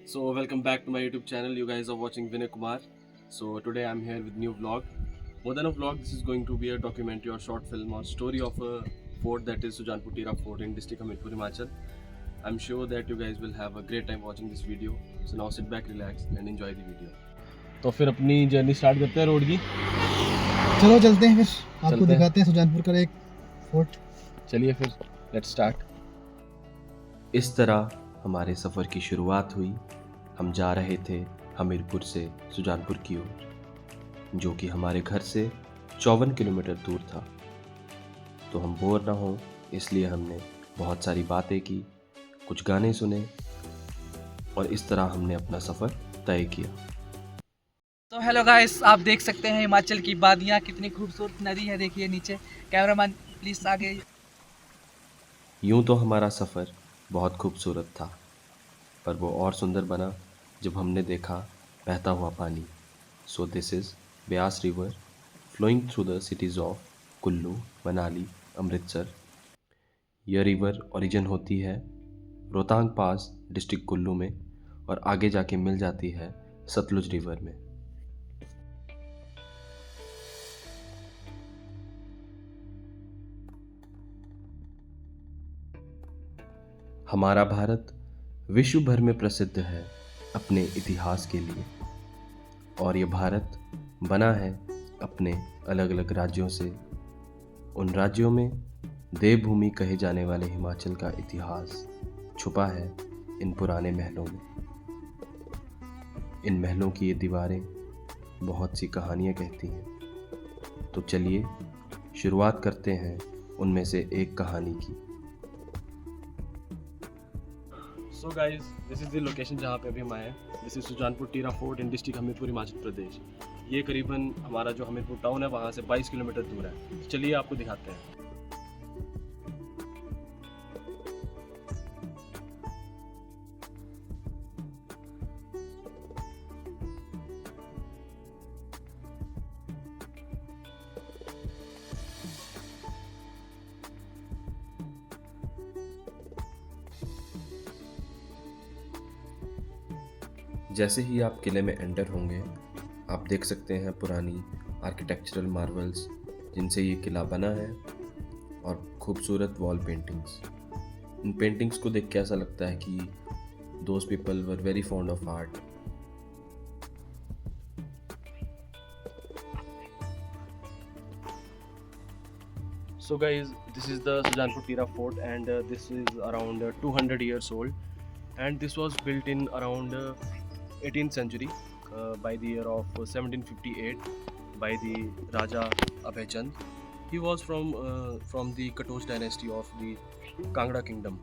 So welcome back to my YouTube channel. You guys are watching Vinay Kumar. So today I'm here with new vlog. More than a vlog, this is going to be a documentary or short film or story of a fort that is Sujanpur Tira Fort in district Hamirpur, Himachal. I'm sure that you guys will have a great time watching this video. So now sit back, relax and enjoy the video. तो फिर अपनी journey start करते हैं road की। चलो चलते हैं फिर आपको चलते हैं। दिखाते हैं सुजानपुर का एक फोर्ट। चलिए फिर लेट्स स्टार्ट। इस तरह हमारे सफ़र की शुरुआत हुई। हम जा रहे थे हमीरपुर से सुजानपुर की ओर, जो कि हमारे घर से 54 किलोमीटर दूर था। तो हम बोर ना हों इसलिए हमने बहुत सारी बातें की, कुछ गाने सुने और इस तरह हमने अपना सफ़र तय किया। तो हेलो गाइस, आप देख सकते हैं हिमाचल की वादियाँ, कितनी खूबसूरत नदी है। देखिए नीचे, कैमरामैन प्लीज आगे। यूं तो हमारा सफ़र बहुत खूबसूरत था, पर वो और सुंदर बना जब हमने देखा बहता हुआ पानी। So this is Beas river flowing through the cities of Kullu, Manali, Amritsar. यह रिवर ओरिजिन होती है रोहतांग पास डिस्ट्रिक्ट कुल्लू में और आगे जाके मिल जाती है सतलुज रिवर में। हमारा भारत विश्व भर में प्रसिद्ध है अपने इतिहास के लिए, और ये भारत बना है अपने अलग अलग राज्यों से। उन राज्यों में देवभूमि कहे जाने वाले हिमाचल का इतिहास छुपा है इन पुराने महलों में। इन महलों की ये दीवारें बहुत सी कहानियाँ कहती हैं। तो चलिए शुरुआत करते हैं उनमें से एक कहानी की। So guys, this is the location जहाँ पे अभी हम आए हैं। This is Sujanpur Tira fort in district Hamirpur, Himachal Pradesh. ये करीबन हमारा जो हमीरपुर टाउन है वहाँ से 22 किलोमीटर दूर है। चलिए आपको दिखाते हैं। जैसे ही आप किले में एंटर होंगे, आप देख सकते हैं पुरानी आर्किटेक्चरल मार्वल्स जिनसे ये किला बना है, और खूबसूरत वॉल पेंटिंग्स। इन पेंटिंग्स को देख के ऐसा लगता है कि those people were very fond of art. So guys, this is the Sujanpur Tira Fort and this is around 200 years old, and this was built in around 18th century by the year of 1758 by the Raja Abhay Chand. He was from the Katoch dynasty of the Kangra kingdom.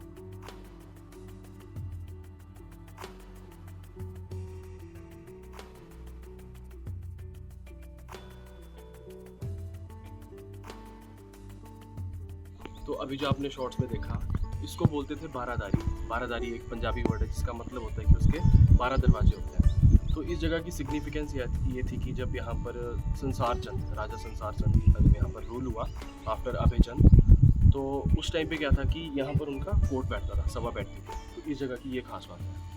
तो अभी जो आपने shorts में देखा, इसको बोलते थे बारादारी। बारादारी एक पंजाबी वर्ड है जिसका मतलब होता है कि उसके 12 दरवाजे होते हैं। तो इस जगह की सिग्निफिकेंस ये थी कि जब यहाँ पर संसार चंद, राजा संसार चंद का यहाँ पर रूल हुआ आफ्टर अभय चंद, तो उस टाइम पे क्या था कि यहाँ पर उनका कोर्ट बैठता था, सभा बैठती थी। तो इस जगह की ये खास बात है।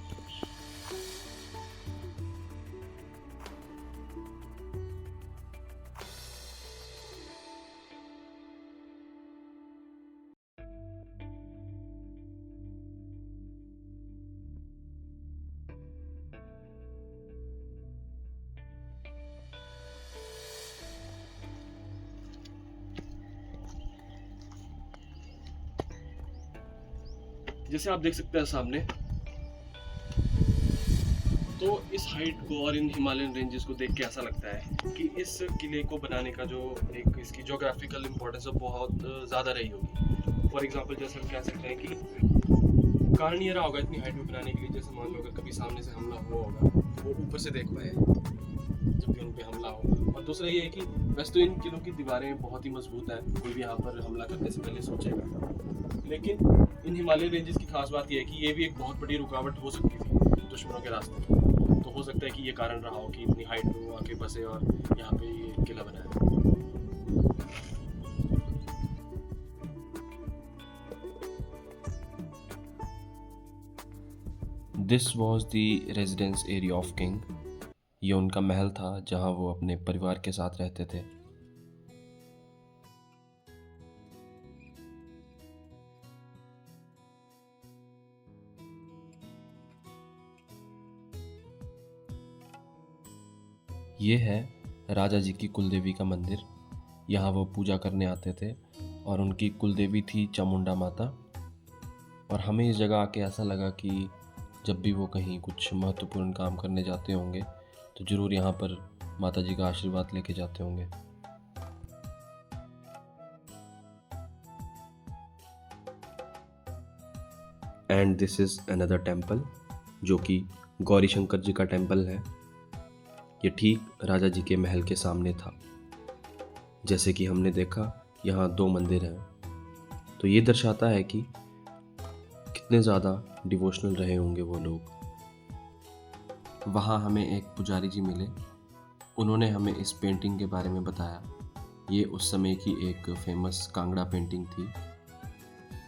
जैसे आप देख सकते हैं सामने, तो इस हाइट को और इन हिमालयन रेंजेस को देख के ऐसा लगता है कि इस किले को बनाने का जो एक इसकी जोग्राफिकल इम्पोर्टेंस बहुत ज़्यादा रही होगी। फॉर एग्जांपल जैसे हम कह सकते हैं कि कारण ये रहा होगा इतनी हाइट में बनाने के लिए, जैसे मान लो अगर कभी सामने से हमला हुआ होगा, वो ऊपर से देख पाए जब भी उन पे हमला हो। और दूसरा ये है कि वैसे तो इन किलों की दीवारें बहुत ही मजबूत हैं, कोई भी यहाँ पर हमला करने से पहले सोचेगा। लेकिन इन हिमालयन रेंजेस की खास बात यह है कि ये भी एक बहुत बड़ी रुकावट हो सकती थी दुश्मनों के रास्ते में। तो हो सकता है कि ये कारण रहा हो कि इतनी हाइट में वो आके बसे और यहाँ पे ये किला बनाया। This was the residence area of king. ये उनका महल था जहाँ वो अपने परिवार के साथ रहते थे। ये है राजा जी की कुलदेवी का मंदिर। यहाँ वो पूजा करने आते थे और उनकी कुलदेवी थी चामुंडा माता। और हमें इस जगह आके ऐसा लगा कि जब भी वो कहीं कुछ महत्वपूर्ण काम करने जाते होंगे तो ज़रूर यहाँ पर माता जी का आशीर्वाद लेके जाते होंगे। And this is another temple जो कि गौरी शंकर जी का टेम्पल है। ये ठीक राजा जी के महल के सामने था। जैसे कि हमने देखा यहाँ 2 मंदिर हैं, तो ये दर्शाता है कि कितने ज़्यादा डिवोशनल रहे होंगे वो लोग। वहाँ हमें एक पुजारी जी मिले। उन्होंने हमें इस पेंटिंग के बारे में बताया। ये उस समय की एक फेमस कांगड़ा पेंटिंग थी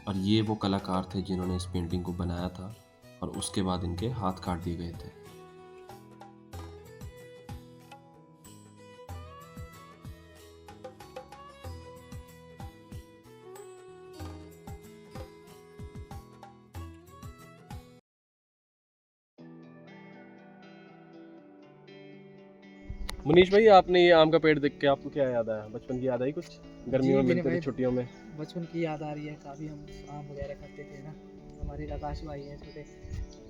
और ये वो कलाकार थे जिन्होंने इस पेंटिंग को बनाया था और उसके बाद इनके हाथ काट दिए गए थे। मुनीश भाई, आपने ये आम का पेड़ देख के आपको क्या याद आया? बचपन की याद आई कुछ? गर्मियों में मिलते थे छुट्टियों में। बचपन की याद आ रही है काफ़ी। हम आम वगैरह खाते थे ना। हमारे आकाश भाई है छोटे,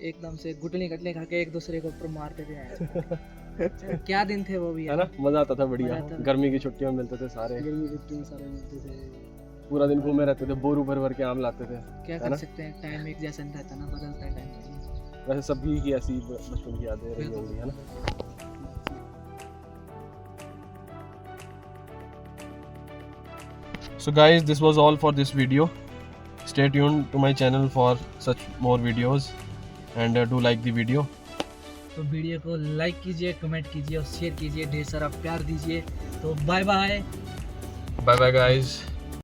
एकदम से गुटली कटले खा के एक दूसरे के ऊपर मारते थे। क्या दिन थे वो भी, है ना? मजा आता था, बढ़िया। मजा आता था। गर्मी की छुट्टियों में मिलते थे सारे। गर्मी की छुट्टी में सारे मिलते थे, पूरा दिन घूमे रहते थे, बोरू भर भर के आम लाते थे। क्या है कर ना? सकते हैं, टाइम एक जैसा नहीं रहता ना, बदलता है टाइम। वैसे सभी की ऐसी बचपन की यादें रही होंगी, है ना? So guys, this was all for this video. Stay tuned to my channel for such more videos and do like the video. तो वीडियो को लाइक कीजिए, कमेंट कीजिए और शेयर कीजिए, ढेर सारा प्यार दीजिए। तो bye bye. Bye bye guys.